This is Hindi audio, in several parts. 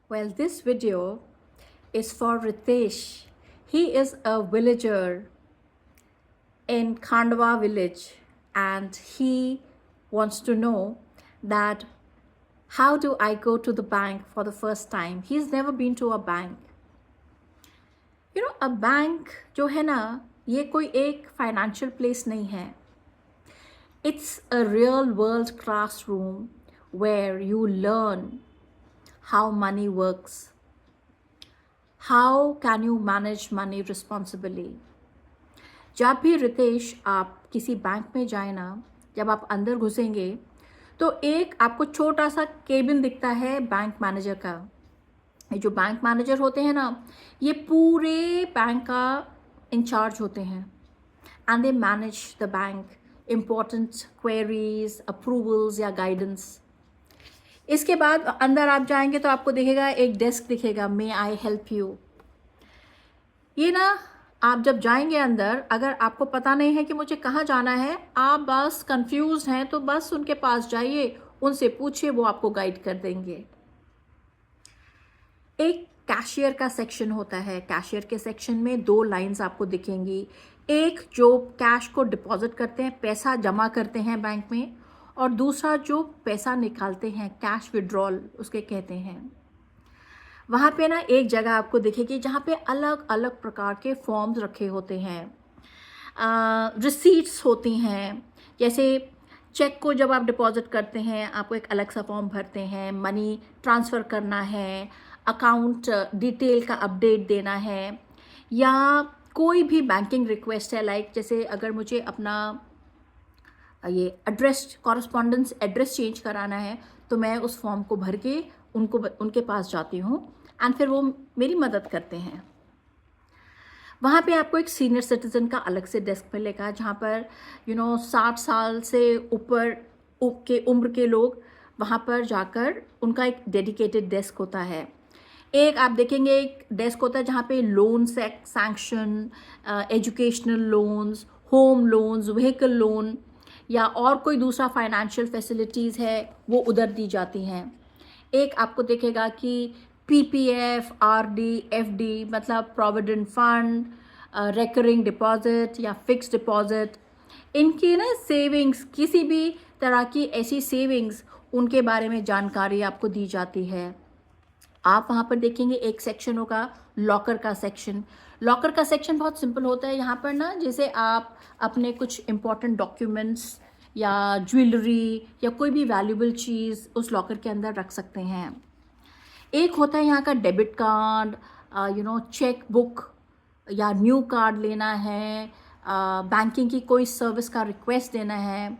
Well, this video is for Ritesh. He is a villager in Khandwa village and he wants to know that how do I go to the bank for the first time? He's never been to a bank. A bank जो है ना, ये कोई एक फाइनेंशियल प्लेस नहीं है. It's a real world classroom where you learn how money works. How can you manage money responsibly? जब भी रितेश आप किसी बैंक में जाए ना, जब आप अंदर घुसेंगे तो एक आपको छोटा सा केबिन दिखता है बैंक मैनेजर का. ये जो बैंक मैनेजर होते हैं ना, ये पूरे बैंक का इंचार्ज होते हैं and they manage the bank, important queries, approvals या गाइडेंस. इसके बाद अंदर आप जाएंगे तो आपको दिखेगा एक डेस्क दिखेगा, मे आई हेल्प यू. ये ना आप जब जाएंगे अंदर, अगर आपको पता नहीं है कि मुझे कहाँ जाना है, आप बस कंफ्यूज हैं, तो बस उनके पास जाइए, उनसे पूछिए, वो आपको गाइड कर देंगे. एक कैशियर का सेक्शन होता है. कैशियर के सेक्शन में 2 लाइंस आपको दिखेंगी. एक जो कैश को डिपॉजिट करते हैं, पैसा जमा करते हैं बैंक में, और दूसरा जो पैसा निकालते हैं, कैश विड्रॉल उसके कहते हैं. वहाँ पे ना एक जगह आपको दिखेगी जहाँ पे अलग अलग प्रकार के फॉर्म्स रखे होते हैं, रिसीट्स होती हैं. जैसे चेक को जब आप डिपॉजिट करते हैं, आपको एक अलग सा फॉर्म भरते हैं. मनी ट्रांसफ़र करना है, अकाउंट डिटेल का अपडेट देना है, या कोई भी बैंकिंग रिक्वेस्ट है, लाइक जैसे अगर मुझे अपना ये एड्रेस, कॉरस्पॉन्डेंस एड्रेस चेंज कराना है, तो मैं उस फॉर्म को भर के उनके पास जाती हूँ एंड फिर वो मेरी मदद करते हैं. वहाँ पे आपको एक सीनियर सिटीज़न का अलग से डेस्क मिलेगा, जहाँ पर 60 साल से ऊपर के उम्र के लोग वहाँ पर जाकर, उनका एक डेडिकेटेड डेस्क होता है. एक आप देखेंगे एक डेस्क होता है जहाँ पे loan sanction, educational loans, home loans, vehicle loan या और कोई दूसरा फाइनेंशियल फैसिलिटीज़ है, वो उधर दी जाती हैं. एक आपको देखेगा कि पीपीएफ, आरडी, एफडी मतलब प्रोविडेंट फंड, रिकरिंग डिपॉजिट या फिक्स डिपॉजिट, इनकी ना सेविंग्स, किसी भी तरह की ऐसी सेविंग्स, उनके बारे में जानकारी आपको दी जाती है. आप वहाँ पर देखेंगे एक सेक्शन होगा लॉकर का सेक्शन. लॉकर का सेक्शन बहुत सिंपल होता है. यहाँ पर ना जैसे आप अपने कुछ इम्पॉर्टेंट डॉक्यूमेंट्स या ज्वेलरी या कोई भी वैल्यूबल चीज़ उस लॉकर के अंदर रख सकते हैं. एक होता है यहाँ का डेबिट कार्ड, चेक बुक या न्यू कार्ड लेना है, बैंकिंग की कोई सर्विस का रिक्वेस्ट देना है,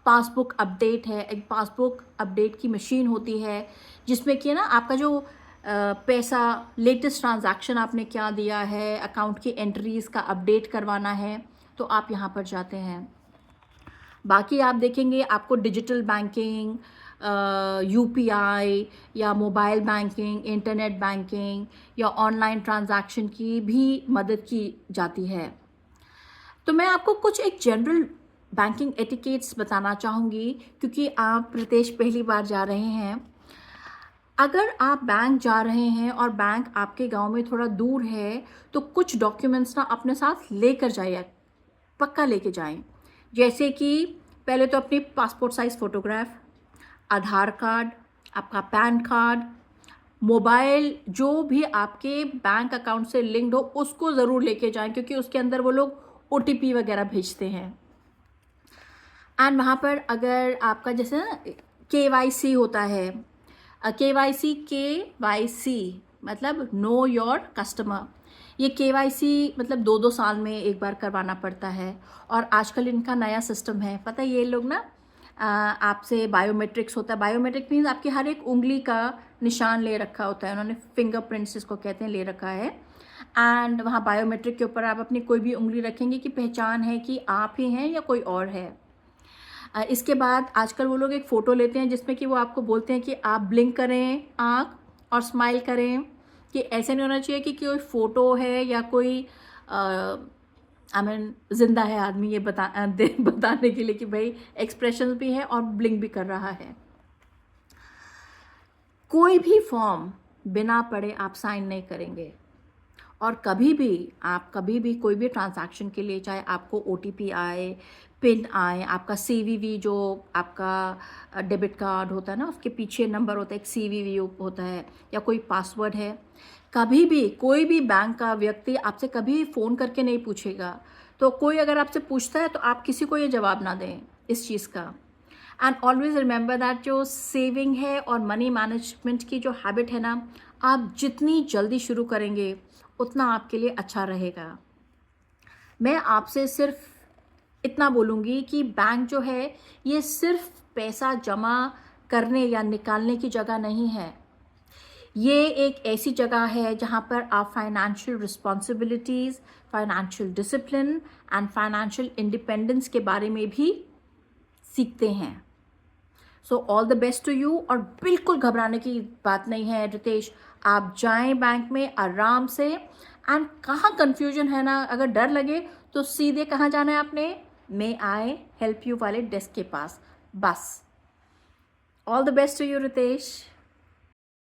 पासबुक अपडेट है. एक पासबुक अपडेट की मशीन होती है जिसमें कि ना आपका जो पैसा, लेटेस्ट ट्रांजैक्शन आपने क्या दिया है, अकाउंट की एंट्रीज़ का अपडेट करवाना है, तो आप यहाँ पर जाते हैं. बाकी आप देखेंगे आपको डिजिटल बैंकिंग, यूपीआई या मोबाइल बैंकिंग, इंटरनेट बैंकिंग या ऑनलाइन ट्रांजैक्शन की भी मदद की जाती है. तो मैं आपको कुछ एक जनरल बैंकिंग एटिकेट्स बताना चाहूँगी, क्योंकि आप प्रदेश पहली बार जा रहे हैं. अगर आप बैंक जा रहे हैं और बैंक आपके गांव में थोड़ा दूर है, तो कुछ डॉक्यूमेंट्स ना अपने साथ लेकर जाइए, पक्का लेके जाएं. जैसे कि पहले तो अपनी पासपोर्ट साइज़ फ़ोटोग्राफ, आधार कार्ड, आपका पैन कार्ड, मोबाइल जो भी आपके बैंक अकाउंट से लिंक्ड हो, उसको ज़रूर लेके जाएं, क्योंकि उसके अंदर वो लोग OTP वगैरह भेजते हैं. एंड वहाँ पर अगर आपका जैसे ना KYC होता है, KYC मतलब नो योर कस्टमर. ये KYC मतलब 2-2 साल में एक बार करवाना पड़ता है. और आजकल इनका नया सिस्टम है, पता है, ये लोग ना आपसे बायोमेट्रिक्स होता है. बायोमेट्रिक मीन्स आपकी हर एक उंगली का निशान ले रखा होता है, उन्होंने फिंगरप्रिंट्स इसको कहते हैं, ले रखा है. एंड वहाँ बायोमेट्रिक के ऊपर आप अपनी कोई भी उंगली रखेंगे कि पहचान है कि आप ही हैं या कोई और है. इसके बाद आजकल वो लोग एक फ़ोटो लेते हैं जिसमें कि वो आपको बोलते हैं कि आप ब्लिंक करें आँख और स्माइल करें, कि ऐसे नहीं होना चाहिए कि कोई फ़ोटो है या कोई जिंदा है आदमी, ये बताने के लिए कि भाई एक्सप्रेशन भी है और ब्लिंक भी कर रहा है. कोई भी फॉर्म बिना पढ़े आप साइन नहीं करेंगे। और कभी भी कोई भी ट्रांजैक्शन के लिए, चाहे आपको ओटीपी आए, पिन आए, आपका सीवीवी जो आपका डेबिट कार्ड होता है ना, उसके पीछे नंबर होता है, एक सीवीवी होता है, या कोई पासवर्ड है, कभी भी कोई भी बैंक का व्यक्ति आपसे कभी फ़ोन करके नहीं पूछेगा। तो कोई अगर आपसे पूछता है तो आप किसी को ये जवाब ना दें इस चीज़ का। एंड ऑलवेज रिमेंबर दैट जो सेविंग है और मनी मैनेजमेंट की जो हैबिट है ना, आप जितनी जल्दी शुरू करेंगे उतना आपके लिए अच्छा रहेगा। मैं आपसे सिर्फ इतना बोलूँगी कि बैंक जो है ये सिर्फ पैसा जमा करने या निकालने की जगह नहीं है। ये एक ऐसी जगह है जहाँ पर आप financial responsibilities, financial discipline and financial independence के बारे में भी सीखते हैं। So all the best to you. और बिल्कुल घबराने की बात नहीं है रितेश, आप जाएं बैंक में आराम से। एंड कहाँ कन्फ्यूजन है ना, अगर डर लगे तो सीधे कहाँ जाना है आपने, मे आई हेल्प यू वाले डेस्क के पास। बस all the best to you Ritesh.